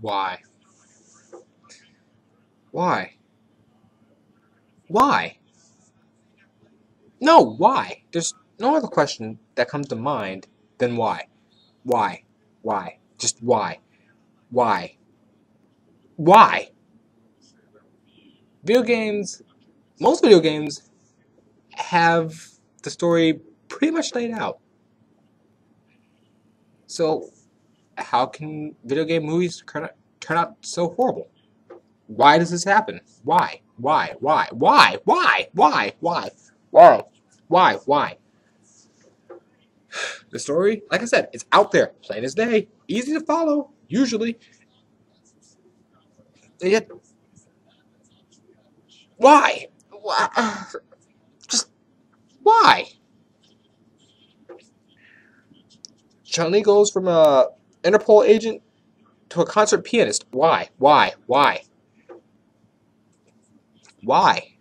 Why? Why? Why? No, why? There's no other question that comes to mind than why. Why? Why? Just why? Why? Why? Video games, most video games have the story pretty much laid out. So, how can video game movies turn out so horrible? Why does this happen? Why? Why? Why? Why? Why? Why? Why? Why? Why? Why? The story, like I said, it's out there, plain as day, easy to follow, usually. And yet, why? Why? Just why? Chun-Li goes from a Interpol agent to a concert pianist. Why? Why? Why? Why?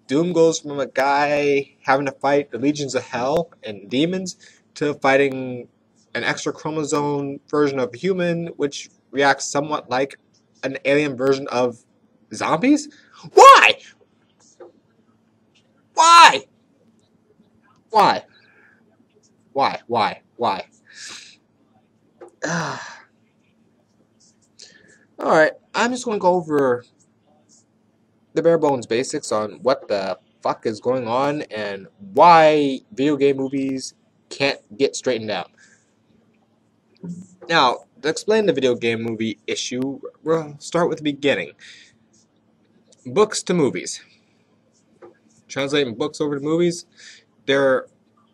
Doom goes from a guy having to fight the legions of hell and demons to fighting an extra chromosome version of human, which reacts somewhat like an alien version of zombies. Why? Why? Why? Why? Why? Why? Alright, I'm just going to go over the bare bones basics on what the fuck is going on and why video game movies can't get straightened out. Now, to explain the video game movie issue, we'll start with the beginning. Books to movies. Translating books over to movies, they're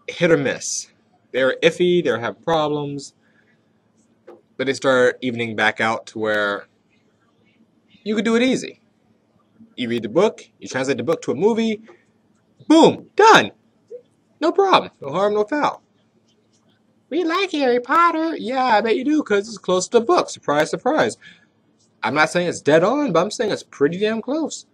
hit or miss. They're iffy, they have problems, but they start evening back out to where you could do it easy. You read the book, you translate the book to a movie, boom, done. No problem, no harm, no foul. We like Harry Potter. Yeah, I bet you do, because it's close to the book. Surprise, surprise. I'm not saying it's dead on, but I'm saying it's pretty damn close.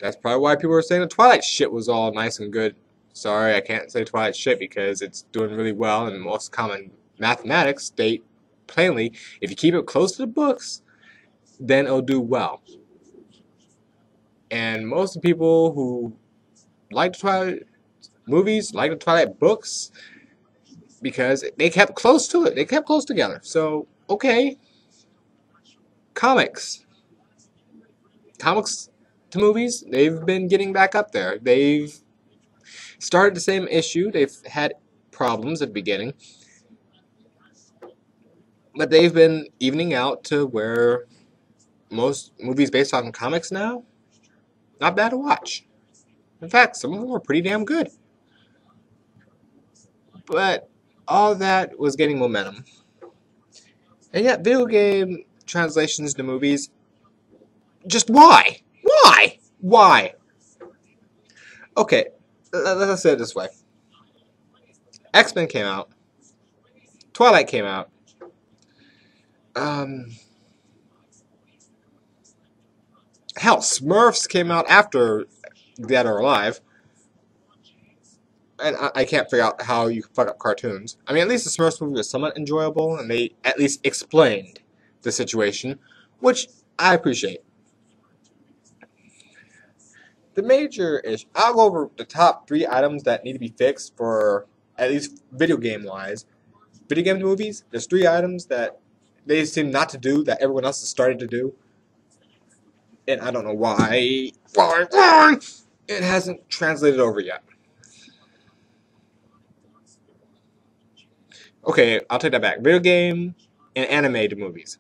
That's probably why people were saying the Twilight shit was all nice and good. Sorry, I can't say Twilight shit because it's doing really well, and most common mathematics state plainly, if you keep it close to the books, then it'll do well. And most of the people who like the Twilight movies, like the Twilight books, because they kept close to it. They kept close together. So, okay. Comics to movies, they've been getting back up there. They've started the same issue. They've had problems at the beginning. But they've been evening out to where most movies based on comics now, not bad to watch. In fact, some of them are pretty damn good. But all that was getting momentum. And yet, video game translations to movies, just why? Why? Why? Okay, let's say it this way. X-Men came out. Twilight came out. Hell, Smurfs came out after Dead or Alive. And I can't figure out how you fuck up cartoons. I mean, at least the Smurfs movie was somewhat enjoyable, and they at least explained the situation, which I appreciate. The major issue, I'll go over the top 3 items that need to be fixed for, at least video game-wise. Video game movies, there's 3 items that they seem not to do that everyone else is starting to do. And I don't know why it hasn't translated over yet. Okay, I'll take that back. Video game and anime to movies.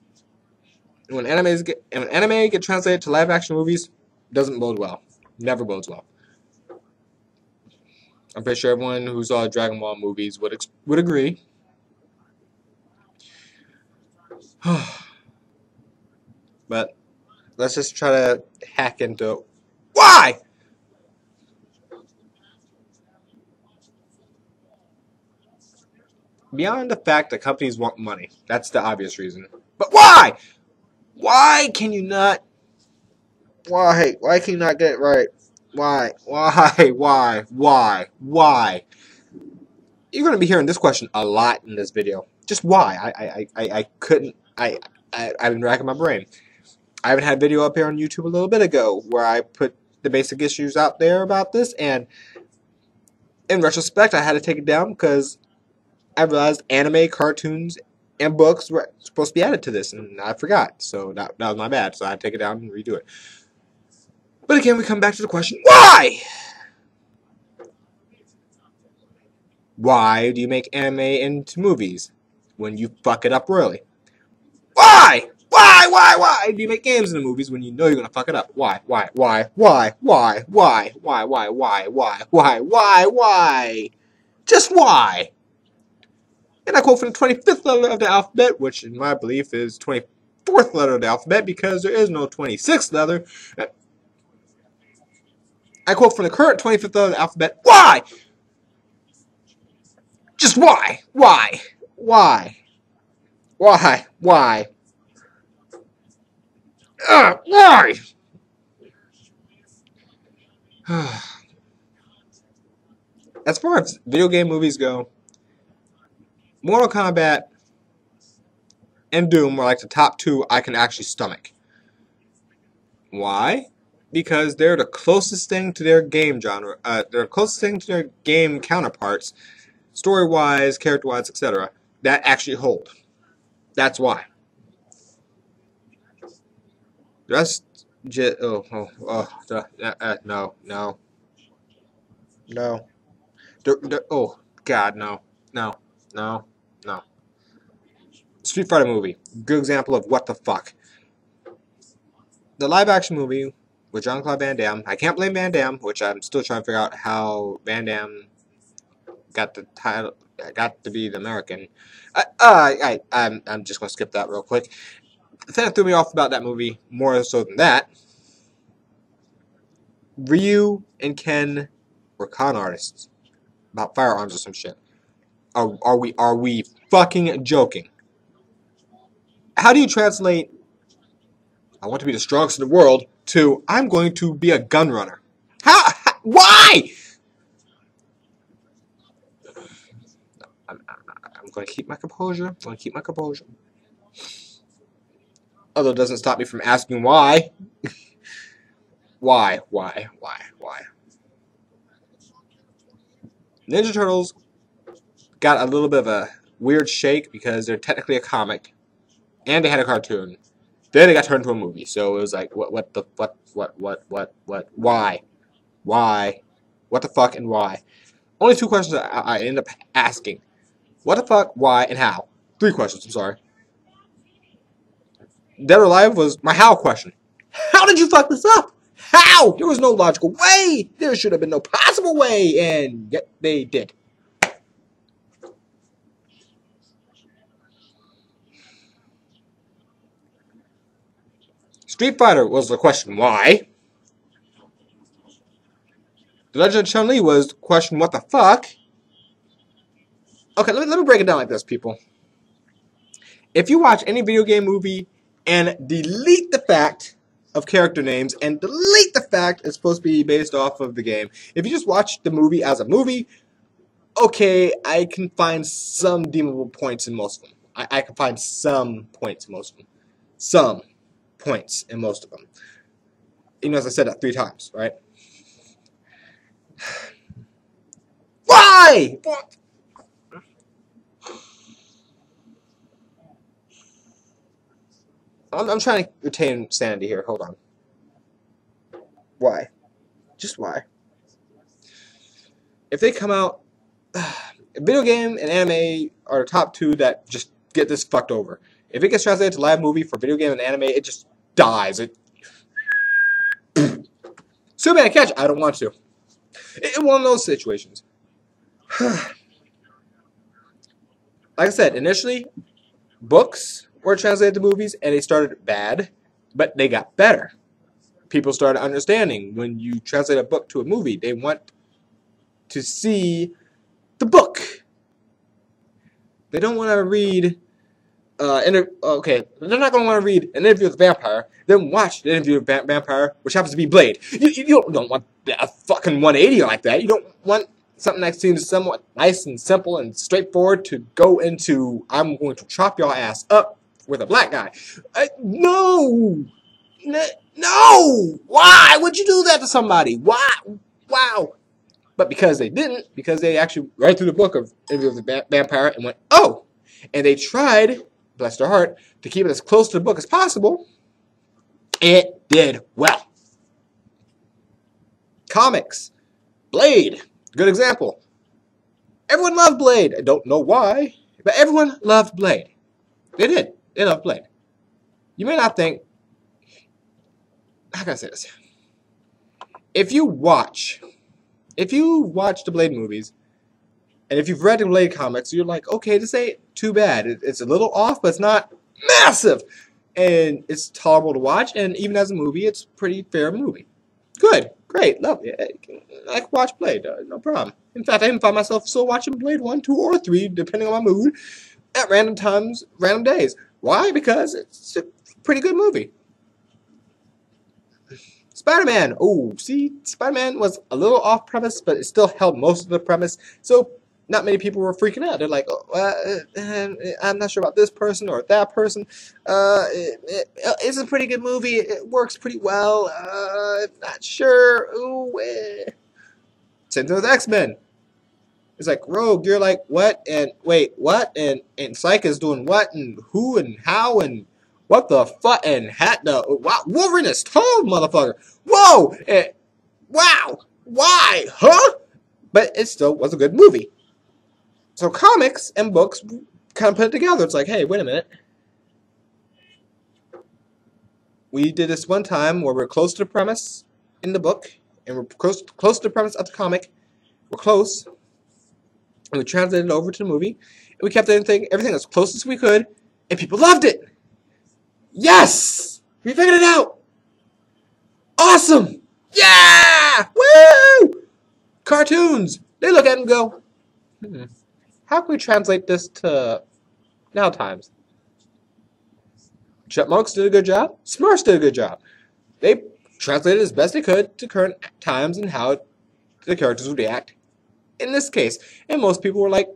When anime get translated to live action movies, doesn't bode well. Never bodes well. I'm pretty sure everyone who saw Dragon Ball movies would agree. But let's just try to hack into why. Beyond the fact that companies want money, that's the obvious reason. But why? Why can you not? Why can you not get it right? Why? Why? Why? Why? Why? You're going to be hearing this question a lot in this video. Just why? I couldn't. I've been racking my brain. I even had a video up here on YouTube a little bit ago where I put the basic issues out there about this, and in retrospect, I had to take it down because I realized anime, cartoons, and books were supposed to be added to this, and I forgot. So that was my bad. So I had to take it down and redo it. But again, we come back to the question, why? Why do you make anime into movies when you fuck it up royally? Why? Why do you make games into movies when you know you're gonna fuck it up? Why? Just why? And I quote from the 25th letter of the alphabet, which in my belief is 24th letter of the alphabet because there is no 26th letter. I quote from the current 25th letter of the alphabet, why? Just why? Why? Why? Why? Why? Why? As far as video game movies go, Mortal Kombat and Doom are like the top two I can actually stomach. Why? Because they're the closest thing to their game genre. They're the closest thing to their game counterparts, story-wise, character-wise, etc. that actually hold. That's why. That's just no. Oh God, no. Street Fighter movie, good example of what the fuck. The live-action movie with Jean-Claude Van Damme. I can't blame Van Damme, which I'm still trying to figure out how Van Damme got the title, got to be the American. I'm just gonna skip that real quick. The thing that threw me off about that movie, more so than that, Ryu and Ken were con artists about firearms or some shit. Are we fucking joking? How do you translate I want to be the strongest in the world to I'm going to be a gun runner? Why? I'm going to keep my composure. Although it doesn't stop me from asking why. Why? Ninja Turtles got a little bit of a weird shake because they're technically a comic, and they had a cartoon. Then they got turned into a movie, so it was like, what, why, what the fuck, and why? Only two questions I end up asking: what the fuck, why, and how. 3 questions. I'm sorry. Dead or Alive was my how question. How did you fuck this up? How? There was no logical way. There should have been no possible way, and yet they did. Street Fighter was the question, why? The Legend of Chun-Li was the question, what the fuck? Okay, let me break it down like this, people. If you watch any video game movie and delete the fact of character names and delete the fact it's supposed to be based off of the game, if you just watch the movie as a movie, okay, I can find some deemable points in most of them. I can find some points in most of them. Some points in most of them. You know, as I said that 3 times, right? Why? I'm trying to retain sanity here. Hold on. Why? Just why? If they come out, video game and anime are the top 2 that just get this fucked over. If it gets translated to live movie for video game and anime, it just dies. Superman catch. I don't want to. In one of those situations. Like I said, initially, books were translated to movies, and they started bad, but they got better. People started understanding when you translate a book to a movie, they want to see the book. They don't want to read. Okay, they're not going to want to read an interview with a vampire, then watch the interview with a vampire, which happens to be Blade. You don't want a fucking 180 like that. You don't want something that seems somewhat nice and simple and straightforward to go into, I'm going to chop your ass up with a black guy. No! No! Why would you do that to somebody? Why? Wow. But because they didn't, because they actually read through the book of Interview with the Vampire and went, oh! And they tried, bless their heart, to keep it as close to the book as possible, it did well. Comics. Blade. Good example. Everyone loved Blade. I don't know why, but everyone loved Blade. They did. They loved Blade. You may not think, how can I say this? If you watch the Blade movies, and if you've read the Blade comics, you're like, okay, this ain't too bad. It's a little off, but it's not massive. And it's tolerable to watch, and even as a movie, it's a pretty fair movie. Good, great, love it. I can watch Blade, no problem. In fact, I even find myself still watching Blade 1, 2, or 3, depending on my mood, at random times, random days. Why? Because it's a pretty good movie. Spider-Man. Oh, see, Spider-Man was a little off premise, but it still held most of the premise. So not many people were freaking out. They're like, oh, I'm not sure about this person or that person. It's a pretty good movie. It works pretty well. Not sure. Ooh, Same thing with X-Men. It's like, Rogue, you're like, what? And wait, what? And Psyche is doing what? And who and how and what the fuck? And wow, Wolverine is tall, motherfucker. Whoa! Wow! Why? Huh? But it still was a good movie. So comics and books kind of put it together. It's like, hey, wait a minute. We did this one time where we're close to the premise in the book, and we're close to the premise of the comic. We're close. And we translated it over to the movie. And we kept everything as close as we could. And people loved it. Yes! We figured it out. Awesome! Yeah! Woo! Cartoons. They look at it and go, how can we translate this to now times? Chipmunks did a good job. Smurfs did a good job. They translated as best they could to current times and how the characters would react in this case. And most people were like,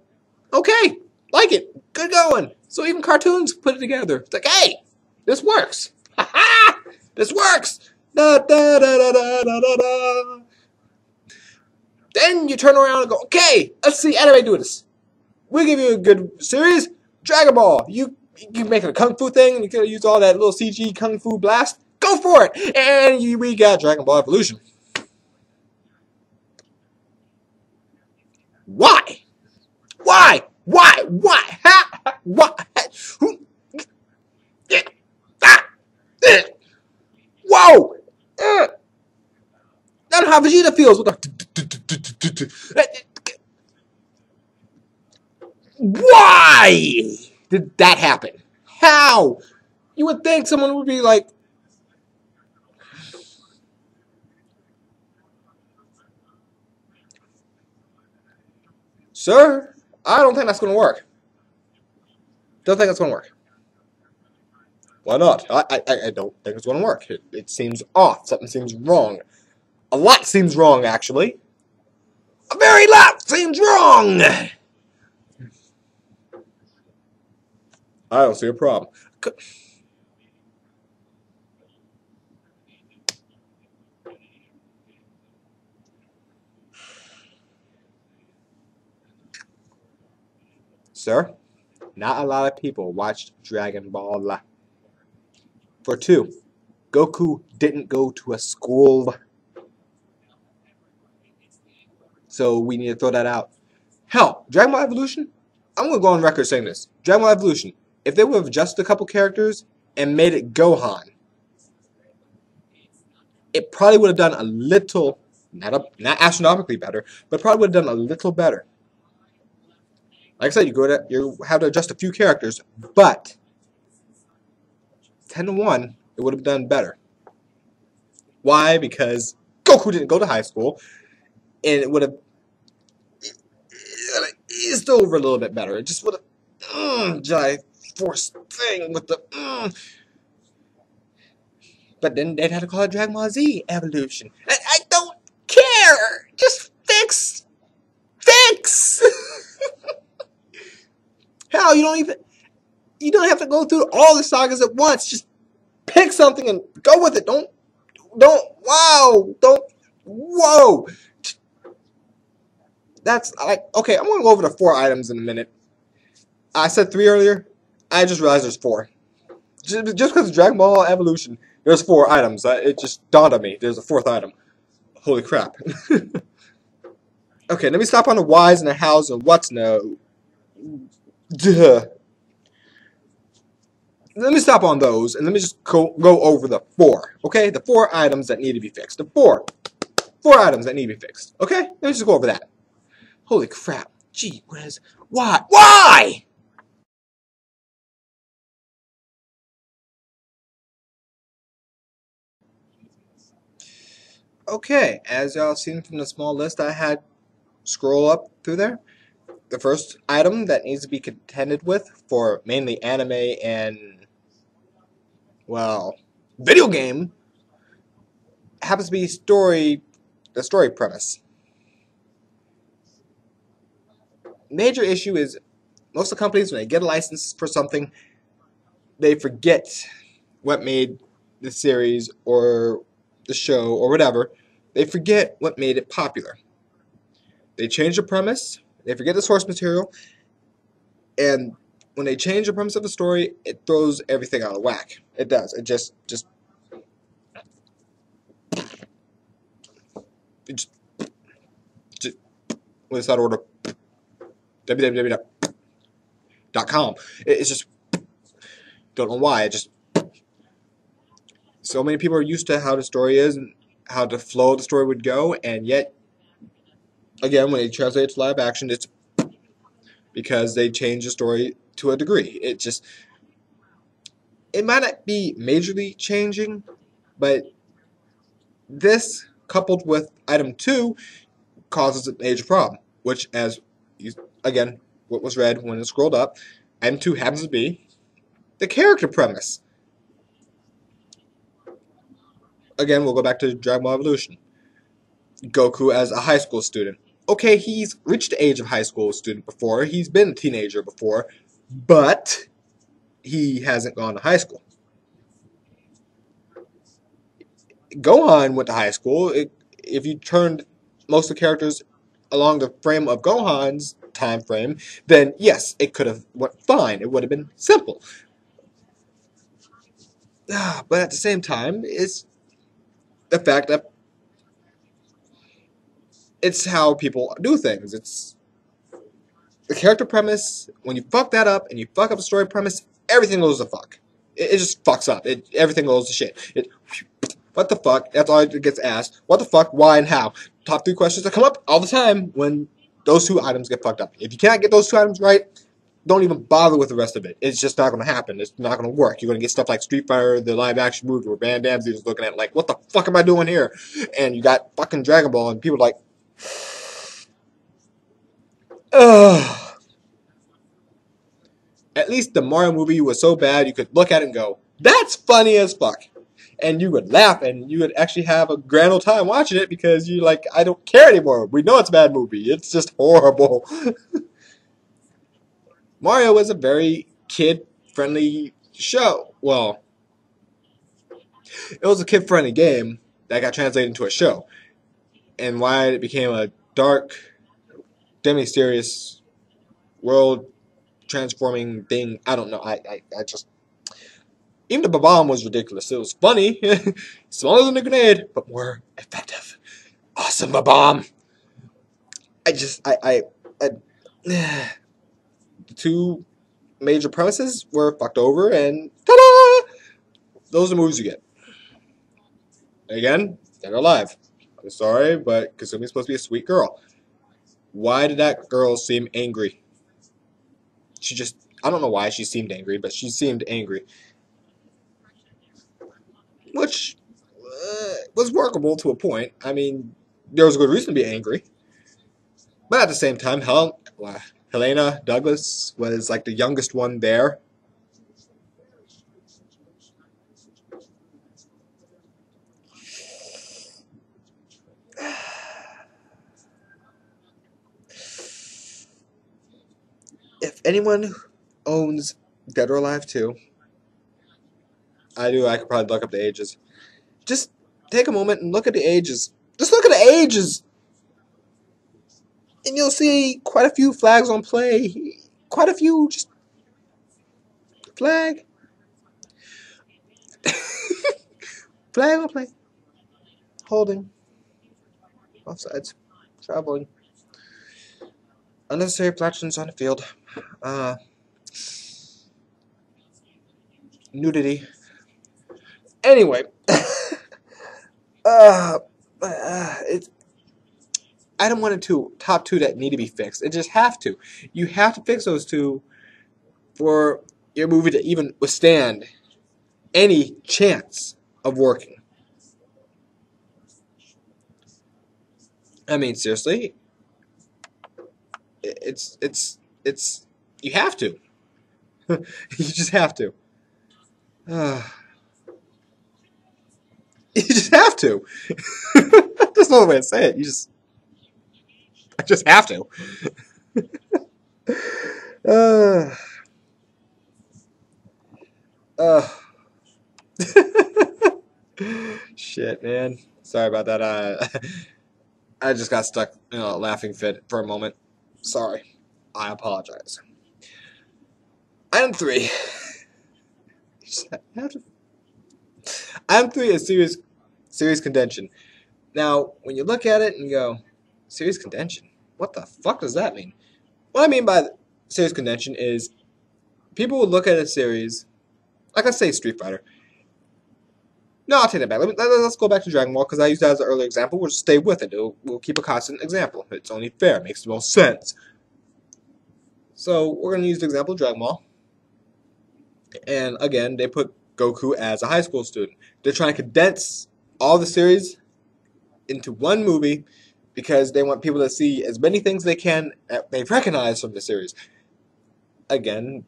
okay, like it, good going. So even cartoons put it together. It's like, hey, this works. Ha ha! This works. Da, da, da, da, da, da, da. Then you turn around and go, okay, let's see anime do this. We'll give you a good series. Dragon Ball. You make it a kung fu thing, and you can use all that little CG kung fu blast. Go for it. And we got Dragon Ball Evolution. Why? Why? Why? Why? Ha? Why? Whoa! That's how Vegeta feels with the. Why did that happen? How? You would think someone would be like, sir, I don't think that's going to work. Don't think that's going to work. Why not? I don't think it's going to work. It seems off. Something seems wrong. A lot seems wrong, actually. A very lot seems wrong. I don't see a problem. Sir, not a lot of people watched Dragon Ball. For two, Goku didn't go to a school. So we need to throw that out. Hell, Dragon Ball Evolution, I'm going to go on record saying this. Dragon Ball Evolution, if they would have adjusted a couple characters and made it Gohan, it probably would have done a little, not astronomically better, but probably would have done a little better. Like I said, you have to adjust a few characters, but 10-1, it would have done better. Why? Because Goku didn't go to high school, and it would have eased over a little bit better. It just would have giant force thing with the But then they'd have to call it Dragon Ball Z Evolution. I don't care. Just fix Now you don't have to go through all the sagas at once. Just pick something and go with it. Whoa. That's like, okay, I'm gonna go over the 4 items in a minute. I said 3 earlier. I just realized there's 4. Just because of Dragon Ball Evolution, there's 4 items. It just dawned on me. There's a 4th item. Holy crap. Okay, let me stop on the whys and the hows and what's no. Duh. Let me stop on those and let me just go over the 4. Okay, the 4 items that need to be fixed. The 4 items that need to be fixed. Okay, let me just go over that. Holy crap. Gee whiz. Why? Why? Okay, as y'all seen from the small list I had scroll up through there, the first item that needs to be contended with for mainly anime and, well, video game happens to be the story premise. Major issue is most of the companies, when they get a license for something, they forget what made the series or the show or whatever. They forget what made it popular. They change the premise, they forget the source material, and when they change the premise of the story, it throws everything out of whack. It does. It just what's that order? www.com. It's just, don't know why. It just, so many people are used to how the story is and how the flow of the story would go, and yet, again, when they translate it to live action, it's because they change the story to a degree. It might not be majorly changing, but this, coupled with item 2, causes a major problem, which, as you, again, what was read when it scrolled up, item 2 happens to be the character premise. Again, we'll go back to Dragon Ball Evolution. Goku as a high school student. Okay, he's reached the age of high school student before. He's been a teenager before, but he hasn't gone to high school. Gohan went to high school. If you turned most of the characters along the frame of Gohan's time frame, then yes, it could have went fine. It would have been simple. But at the same time, it's the fact that it's how people do things. It's the character premise. When you fuck that up and you fuck up the story premise, everything goes to fuck. It just fucks up. Everything goes to shit. What the fuck? That's all it gets asked. What the fuck? Why and how? Top 3 questions that come up all the time when those 2 items get fucked up. If you can't get those 2 items right, don't even bother with the rest of it. It's just not going to happen. It's not going to work. You're going to get stuff like Street Fighter, the live action movie, where Van Damme's just looking at it like, what the fuck am I doing here? And you got fucking Dragon Ball, and people are like, ugh. At least the Mario movie was so bad you could look at it and go, that's funny as fuck. And you would laugh and you would actually have a grand old time watching it because you're like, I don't care anymore. We know it's a bad movie. It's just horrible. Mario was a very kid-friendly show. Well, it was a kid-friendly game that got translated into a show. And why it became a dark, demi-serious, world-transforming thing, I don't know. I just... Even the bomb was ridiculous. It was funny, smaller than a grenade, but more effective. Awesome bomb. The 2 major premises were fucked over, and ta-da! Those are the movies you get. Again, they're alive. I'm sorry, but Kasumi's supposed to be a sweet girl. Why did that girl seem angry? I don't know why she seemed angry, but she seemed angry. Which was workable to a point. I mean, there was a good reason to be angry. But at the same time, Helena Douglas was like the youngest one there. If anyone owns Dead or Alive 2. I do. I could probably look up the ages. Just take a moment and look at the ages. Just look at the ages! And you'll see quite a few flags on play. Quite a few, just flag. Flag on play. Holding. Offsides. Traveling. Unnecessary infractions on the field. Nudity. Anyway. It's item 1 and 2, top 2 that need to be fixed. It just have to. You have to fix those two for your movie to even withstand any chance of working. I mean, seriously, it's you have to. You just have to. You just have to. There's no other way to say it. I just have to. Shit, man. Sorry about that. I just got stuck in a laughing fit for a moment. Sorry. I apologize. Item 3. Item 3 is serious contention. Now, when you look at it and go, serious contention? What the fuck does that mean? What I mean by serious contention is people will look at a series, like let's say Street Fighter. No, I'll take that back. Let's go back to Dragon Ball because I used that as an earlier example. We'll just stay with it. We'll keep a constant example. It's only fair. It makes the most sense. So we're going to use the example of Dragon Ball. And again, they put Goku as a high school student. They're trying to condense all the series into one movie because they want people to see as many things they can that they've recognized from the series. Again,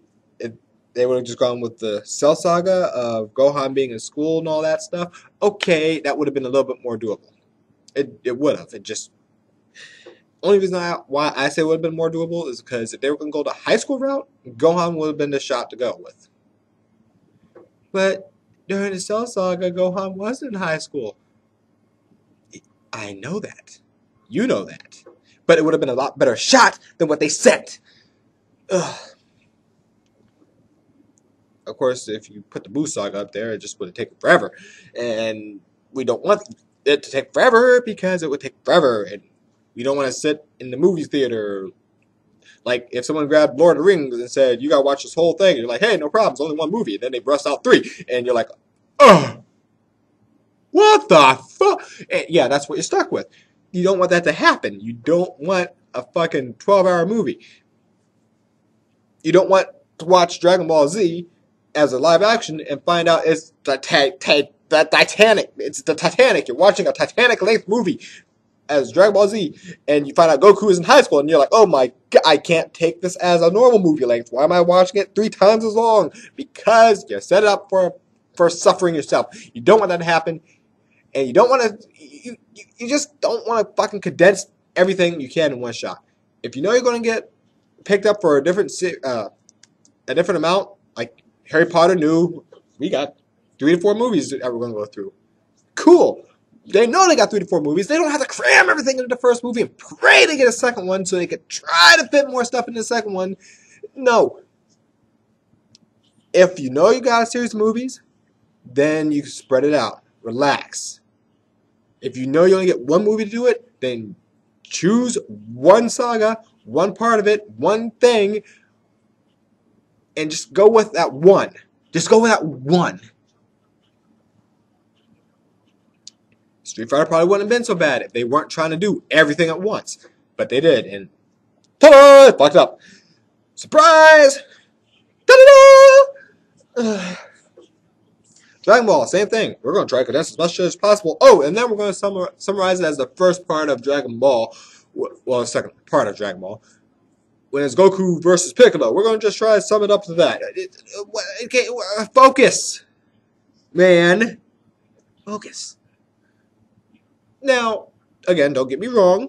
they would have just gone with the Cell Saga of Gohan being in school and all that stuff. Okay, that would have been a little bit more doable. It would have. It just... Only reason why I say it would have been more doable is because if they were going to go the high school route, Gohan would have been the shot to go with. But during the Cell Saga, Gohan was in high school. I know that. You know that. But it would have been a lot better shot than what they sent. Ugh. Of course, if you put the Buu Saga up there, it just would have taken forever. And we don't want it to take forever because it would take forever. And we don't want to sit in the movie theater. Like, if someone grabbed Lord of the Rings and said, you got to watch this whole thing, you're like, hey, no problem, it's only one movie. And then they bust out 3. And you're like, ugh. What the fuck? And yeah, that's what you're stuck with. You don't want that to happen. You don't want a fucking 12-hour movie. You don't want to watch Dragon Ball Z as a live action and find out it's the Titanic. It's the Titanic. You're watching a Titanic-length movie as Dragon Ball Z, and you find out Goku is in high school, and you're like, oh my god, I can't take this as a normal movie length. Why am I watching it 3 times as long? Because you set it up for suffering yourself. You don't want that to happen, and you don't want to, you just don't want to fucking condense everything you can in one shot. If you know you're going to get picked up for a different amount, like Harry Potter knew, we got 3 to 4 movies that we're going to go through. Cool. They know they got 3 to 4 movies. They don't have to cram everything into the first movie and pray to get a second one so they could try to fit more stuff into the second one. No. If you know you got a series of movies, then you spread it out. Relax. If you know you only get one movie to do it, then choose one saga, one part of it, one thing, and just go with that one. Just go with that one. Street Fighter probably wouldn't have been so bad if they weren't trying to do everything at once. But they did, and ta-da! It fucked up. Surprise! Ta-da-da! Dragon Ball, same thing. We're going to try to condense as much as possible. Oh, and then we're going to summarize it as the first part of Dragon Ball. Well, the second part of Dragon Ball. When it's Goku versus Piccolo. We're going to just try to sum it up to that. Focus! Man. Focus. Now, again, don't get me wrong.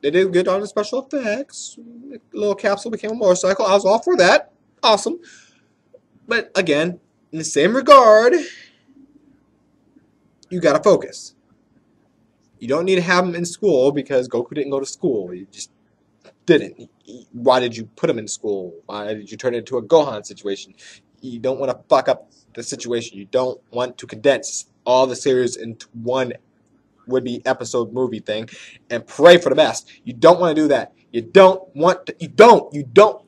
They did good on the special effects. The little capsule became a motorcycle. I was all for that. awesome. But again, in the same regard, you gotta focus. You don't need to have him in school because Goku didn't go to school. He just didn't. Why did you put him in school? Why did you turn it into a Gohan situation? You don't want to fuck up the situation. You don't want to condense all the series into one would-be episode movie thing and pray for the best. You don't want to do that. You don't want to, you don't,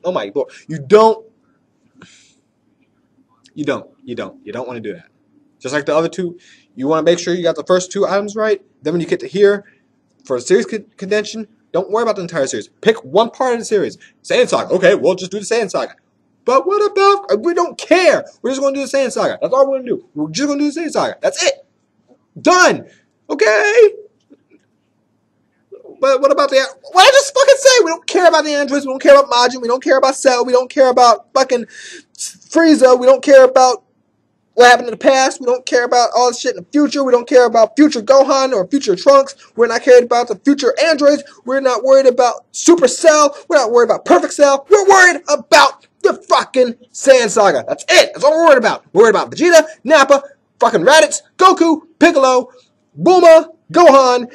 oh my lord, you don't want to do that. Just like the other two, you want to make sure you got the first two items right. Then when you get to here, for a series condension, don't worry about the entire series. Pick one part of the series. Saiyan Saga. Okay, we'll just do the Saiyan Saga. But what about, we don't care. We're just going to do the Saiyan Saga. That's all we're going to do. We're just going to do the Saiyan Saga. That's it. Done. Okay? But what about the, what I just fucking say? We don't care about the androids. We don't care about Majin. We don't care about Cell. We don't care about fucking Frieza. We don't care about what happened in the past. We don't care about all this shit in the future. We don't care about future Gohan or future Trunks. We're not cared about the future androids. We're not worried about Super Cell. We're not worried about Perfect Cell. We're worried about the fucking Saiyan Saga. That's it. That's all we're worried about. We're worried about Vegeta, Nappa, fucking Raditz, Goku, Piccolo, Bulma, Gohan,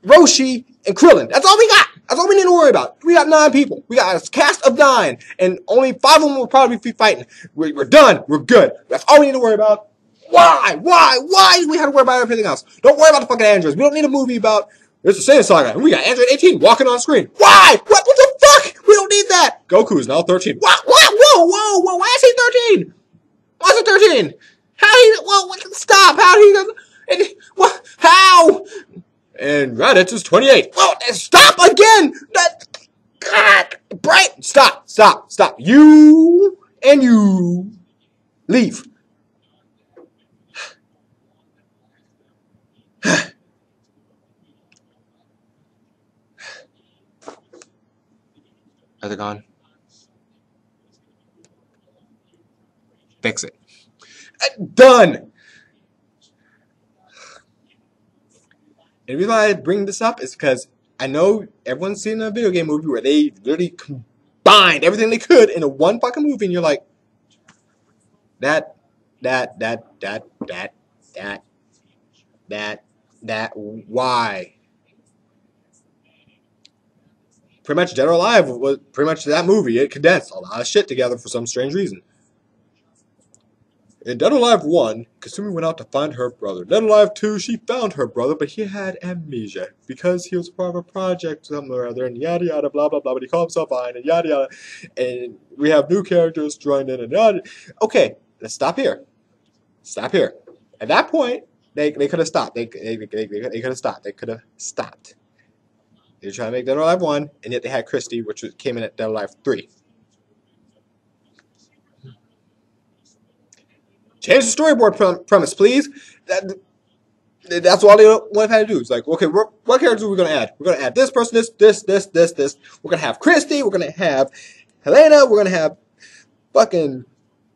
Roshi, and Krillin. That's all we got. That's all we need to worry about. We got 9 people. We got a cast of 9, and only 5 of them will probably be fighting. We're done. We're good. That's all we need to worry about. Why? Why do we have to worry about everything else? Don't worry about the fucking androids. We don't need a movie about it's the Saiyan Saga, and we got Android 18 walking on screen. Why? What the fuck? We don't need that. Goku is now 13. What? Whoa. Why is he 13? Why is he 13? How he? Well, stop. How did he? What? How? And Raditz is 28. Well, stop again! God, bright! Stop. You and you leave. Are they gone? Fix it. Done! And the reason why I bring this up is because I know everyone's seen a video game movie where they literally combined everything they could into one fucking movie, and you're like, that, why? Pretty much Dead or Alive was pretty much that movie. It condensed a lot of shit together for some strange reason. In Dead or Alive 1, Kasumi went out to find her brother. Dead or Alive 2, she found her brother, but he had amnesia because he was part of a project somewhere or other, and yada yada, blah blah blah, but he called himself fine, and yada yada. And we have new characters joined in, and yada. Okay, let's stop here. Stop here. At that point, they could have stopped. They could have stopped. They could have stopped. They were trying to make Dead or Alive 1, and yet they had Christy, which came in at Dead or Alive 3. Change the storyboard premise, please. That's all they would have had to do. It's like, okay, what characters are we going to add? We're going to add this person, this. We're going to have Christy. We're going to have Helena. We're going to have fucking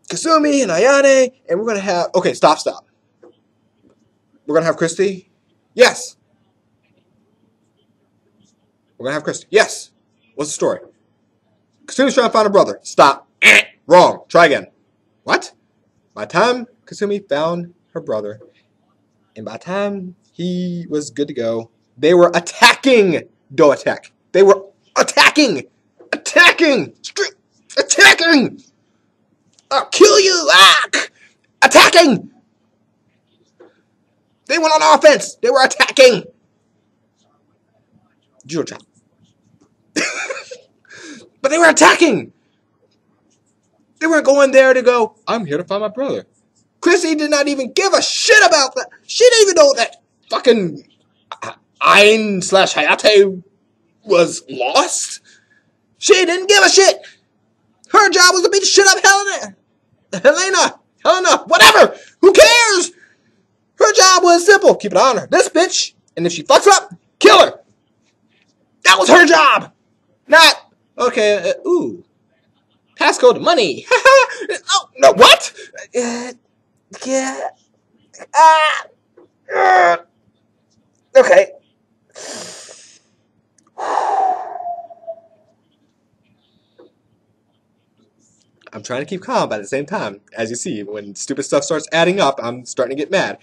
Kasumi and Ayane. And we're going to have... Okay, stop. We're going to have Christy? Yes. We're going to have Christy. Yes. What's the story? Kasumi's trying to find her brother. Stop. Wrong. Try again. What? By the time Kasumi found her brother, and by the time he was good to go, they were attacking Doatek. They were attacking! I'll kill you! Attacking! They went on offense! They were attacking! Judo chop. But they were attacking! They weren't going there to go, I'm here to find my brother. Chrissy did not even give a shit about that. She didn't even know that fucking Ain/Hayate was lost. She didn't give a shit. Her job was to beat the shit out of Helena, whatever. Who cares? Her job was simple. Keep an eye on her. This bitch. And if she fucks up, kill her. That was her job. Not, okay, passcode money. Oh, no, what? Yeah. Okay. I'm trying to keep calm, but at the same time, as you see, when stupid stuff starts adding up, I'm starting to get mad.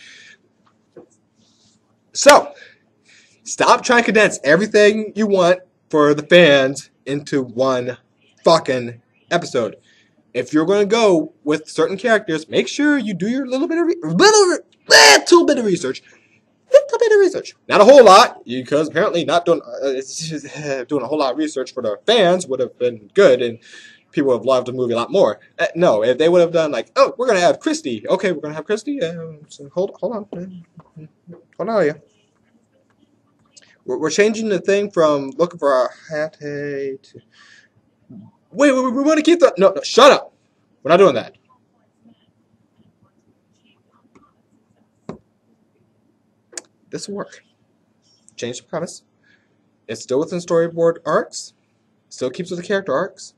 So, stop trying to condense everything you want for the fans into one fucking episode. If you're going to go with certain characters, make sure you do your little bit of little bit of research. Little bit of research. Not a whole lot, because apparently not doing doing a whole lot of research for the fans would have been good, and people would have loved the movie a lot more. No, if they would have done like, oh, we're going to have Christy. Okay, we're going to have Christy. So hold on. Hold on, yeah. We're changing the thing from looking for a hat to... Wait, we want to keep the... No, shut up. We're not doing that. This will work. Change the premise. It's still within storyboard arcs. Still keeps with the character arcs.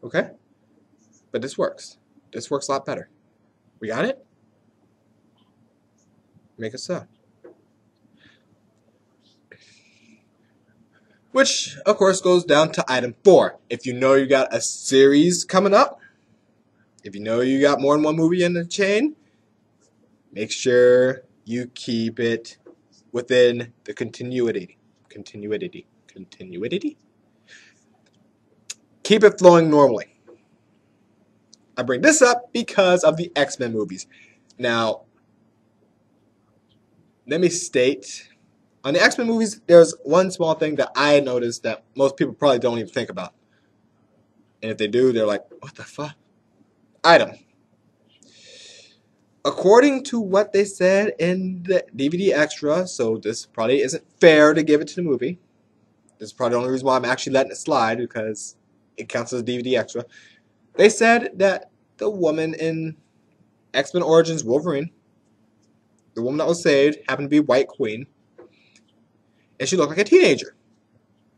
Okay? But this works. This works a lot better. We got it? Make it so. Which, of course, goes down to item 4. If you know you got a series coming up, if you know you got more than one movie in the chain, make sure you keep it within the continuity. Continuity. Keep it flowing normally. I bring this up because of the X-Men movies. Now, let me state, on the X-Men movies, there's one small thing that I noticed that most people probably don't even think about. And if they do, they're like, what the fuck? Item. According to what they said in the DVD extra, so this probably isn't fair to give it to the movie. This is probably the only reason why I'm actually letting it slide, because it counts as a DVD extra. They said that the woman in X-Men Origins Wolverine, the woman that was saved, happened to be White Queen. And she looked like a teenager.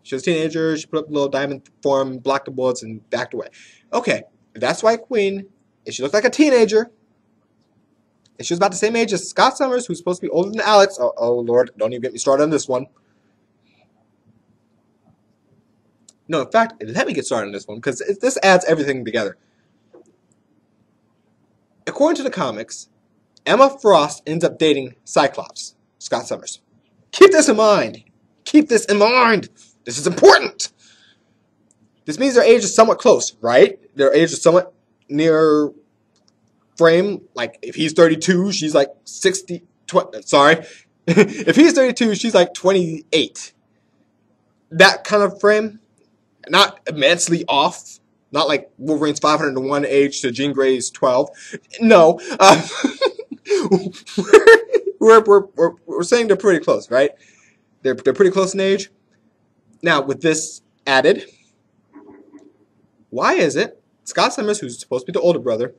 She was a teenager, she put up a little diamond form, blocked the bullets, and backed away. Okay, if that's White Queen, and she looked like a teenager, and she was about the same age as Scott Summers, who's supposed to be older than Alex. Oh Lord, don't even get me started on this one. No, in fact, let me get started on this one, because this adds everything together. According to the comics, Emma Frost ends up dating Cyclops, Scott Summers. Keep this in mind. Keep this in mind. This is important. This means their age is somewhat close, right? Their age is somewhat near frame. Like, if he's 32, she's like 60... sorry. If he's 32, she's like 28. That kind of frame. Not immensely off. Not like Wolverine's 501 age to Jean Grey's 12. No. We're saying they're pretty close, right? They're pretty close in age. Now, with this added, why is it Scott Summers, who's supposed to be the older brother,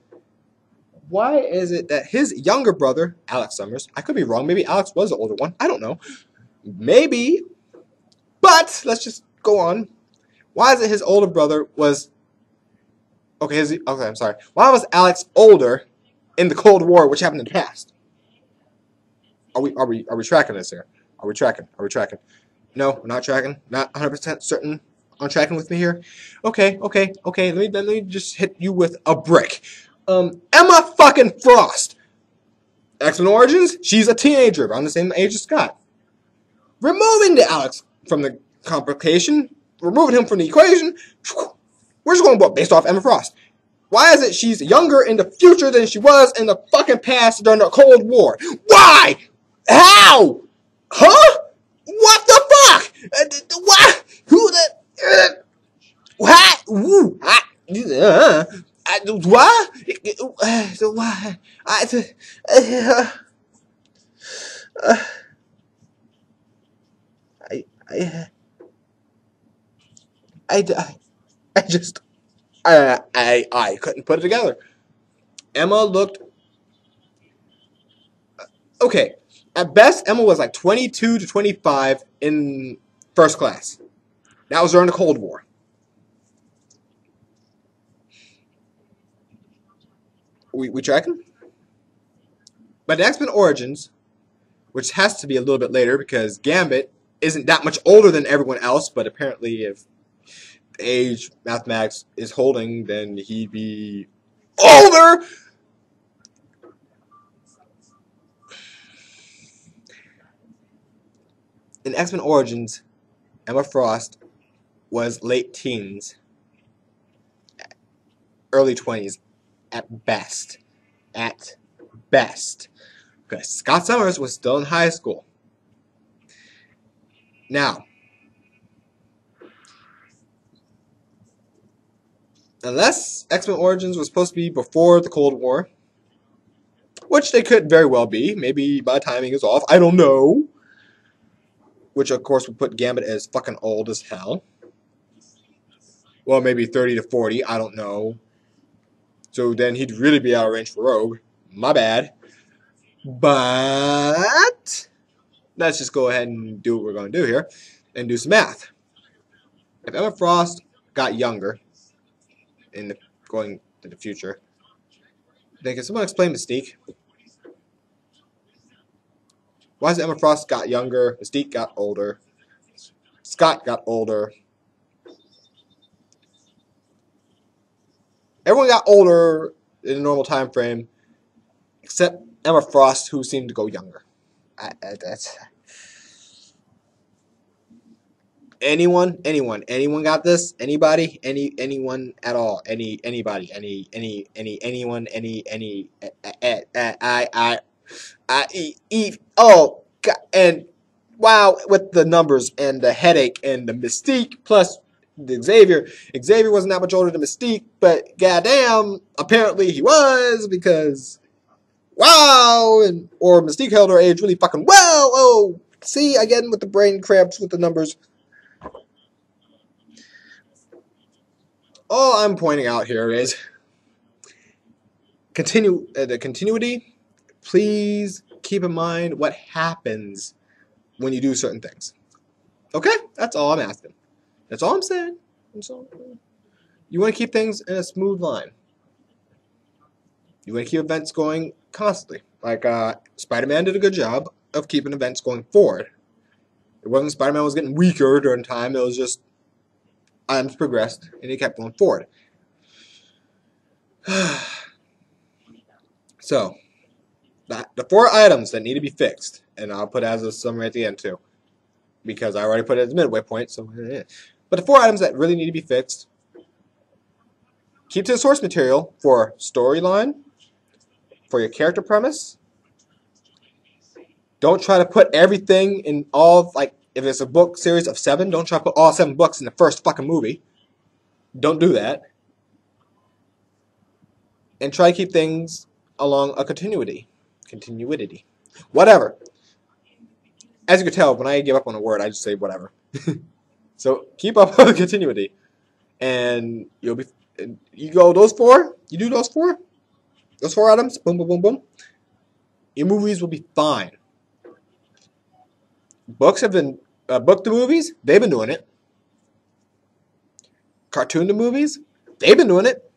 why is it that his younger brother, Alex Summers, I could be wrong, maybe Alex was the older one, I don't know, maybe, but let's just go on. Why is it his older brother was, okay, I'm sorry, why was Alex older in the Cold War, which happened in the past? Are we tracking this here? Are we tracking? No, we're not tracking. Not 100% certain on tracking with me here. Okay. Let me just hit you with a brick. Emma fucking Frost. X-Men Origins. She's a teenager, around the same age as Scott. Removing the Alex from the complication, removing him from the equation. We're just going based off Emma Frost. Why is it she's younger in the future than she was in the fucking past during the Cold War? Why? How? Huh? What the fuck? What? Who the? What? Ooh, what? I couldn't put it together. Emma looked okay. At best, Emma was like 22 to 25 in First Class. That was during the Cold War. We tracking? But the X-Men Origins, which has to be a little bit later because Gambit isn't that much older than everyone else, but apparently if age mathematics is holding, then he'd be older. In X-Men Origins, Emma Frost was late teens, early 20s at best. At best. Because Scott Summers was still in high school. Now, unless X-Men Origins was supposed to be before the Cold War, which they could very well be, maybe my timing is off, I don't know. Which, of course, would put Gambit as fucking old as hell. Well, maybe 30 to 40, I don't know. So then he'd really be out of range for Rogue. My bad. But let's just go ahead and do what we're going to do here and do some math. If Emma Frost got younger in going to the future, then can someone explain Mystique? Why is Emma Frost got younger, Mystique got older, Scott got older? Everyone got older in a normal time frame, except Emma Frost, who seemed to go younger. That's anyone got this? Anybody? Anyone at all? Anybody? Anyone? Oh, God. And wow, with the numbers and the headache and the Mystique plus the Xavier wasn't that much older than Mystique, but goddamn, apparently he was, because wow, or Mystique held her age really fucking well. Oh, see, again with the brain cramps with the numbers. All I'm pointing out here is the continuity. Please keep in mind what happens when you do certain things. Okay, that's all I'm asking. That's all I'm saying. You want to keep things in a smooth line. You want to keep events going constantly. Like Spider-Man did a good job of keeping events going forward. It wasn't Spider-Man was getting weaker during time. It was just items progressed and it kept going forward. So, the 4 items that need to be fixed, and I'll put as a summary at the end too, because I already put it as a midway point. So, but the 4 items that really need to be fixed: keep to the source material for storyline, for your character premise. Don't try to put everything in all, like, if it's a book series of 7, don't try to put all 7 books in the first fucking movie. Don't do that. And try to keep things along a continuity. Whatever. As you can tell, when I give up on a word, I just say whatever. So keep up on the continuity. And you'll be, you go those 4, you do those 4 items, boom, boom, boom, boom. Your movies will be fine. Books have been, book to movies, they've been doing it. Cartoon to movies, they've been doing it.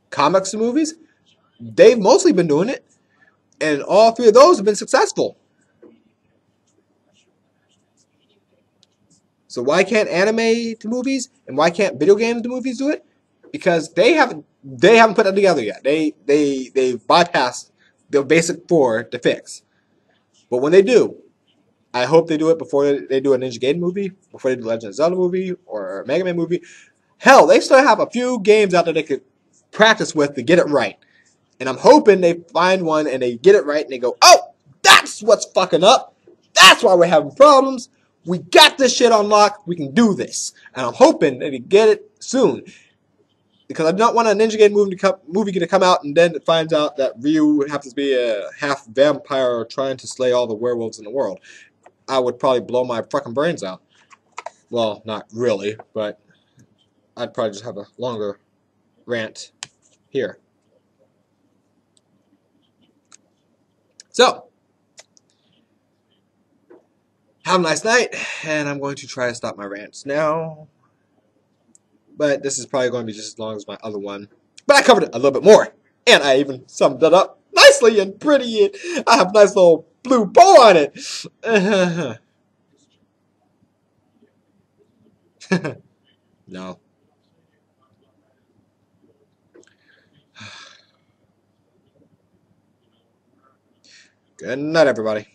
Comics to movies, they've mostly been doing it. And all 3 of those have been successful. So why can't anime to movies and why can't video games to movies do it? Because they haven't put that together yet. They bypassed the basic 4 to fix. But when they do, I hope they do it before they do a Ninja Gaiden movie, before they do a Legend of Zelda movie or a Mega Man movie. Hell, they still have a few games out there they could practice with to get it right. And I'm hoping they find one and they get it right and they go, oh, that's what's fucking up. That's why we're having problems. We got this shit on lock. We can do this. And I'm hoping that they get it soon. Because I don't want a Ninja Gaiden movie to come out and then it finds out that Ryu happens to be a half vampire trying to slay all the werewolves in the world. I would probably blow my fucking brains out. Well, not really, but I'd probably just have a longer rant here. So, have a nice night, and I'm going to try to stop my rants now. But this is probably going to be just as long as my other one. But I covered it a little bit more, and I even summed it up nicely and pretty, and I have a nice little blue bow on it. No. Good night, everybody.